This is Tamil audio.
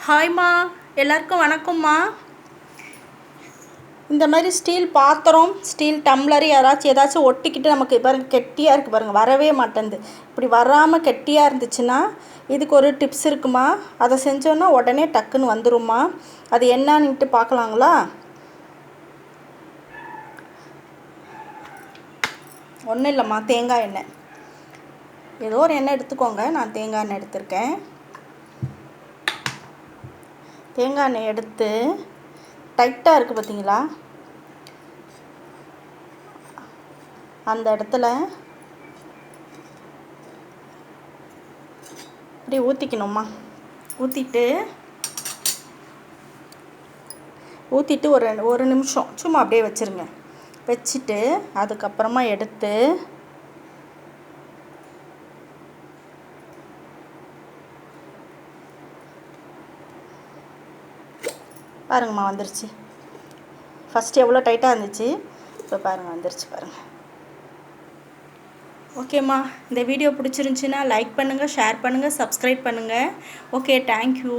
ஹாய்மா, எல்லாருக்கும் வணக்கம்மா. இந்த மாதிரி ஸ்டீல் பாத்திரம், ஸ்டீல் டம்ளர் ஏதாச்சும் ஒட்டிக்கிட்டு நமக்கு பாருங்கள் கெட்டியாக இருக்குது பாருங்கள், வரவே மாட்டேங்குது. இப்படி வராமல் கெட்டியாக இருந்துச்சுன்னா இதுக்கு ஒரு டிப்ஸ் இருக்குமா, அதை செஞ்சோன்னா உடனே டக்குன்னு வந்துடும்மா. அது என்னன்னுட்டு பார்க்கலாங்களா? ஒன்றும் இல்லைம்மா, தேங்காய் எண்ணெய், ஏதோ ஒரு எண்ணெய் எடுத்துக்கோங்க. நான் தேங்காய் எண்ணெய் எடுத்திருக்கேன். தேங்காய் எண்ணெய் எடுத்து டைட்டாக இருக்குது பார்த்தீங்களா, அந்த இடத்துல இப்படி ஊற்றிக்கணும்மா. ஊற்றிட்டு ஒரு நிமிஷம் சும்மா அப்படியே வச்சுருங்க. வச்சுட்டு அதுக்கப்புறமா எடுத்து பாருங்கம்மா, வந்துருச்சு. ஃபஸ்ட்டு எவ்வளோ டைட்டாக இருந்துச்சு, இப்போ பாருங்கள் வந்துருச்சு பாருங்கள். ஓகேம்மா, இந்த வீடியோ பிடிச்சிருந்துச்சின்னா லைக் பண்ணுங்கள், ஷேர் பண்ணுங்கள், சப்ஸ்கிரைப் பண்ணுங்கள். Okay, thank you.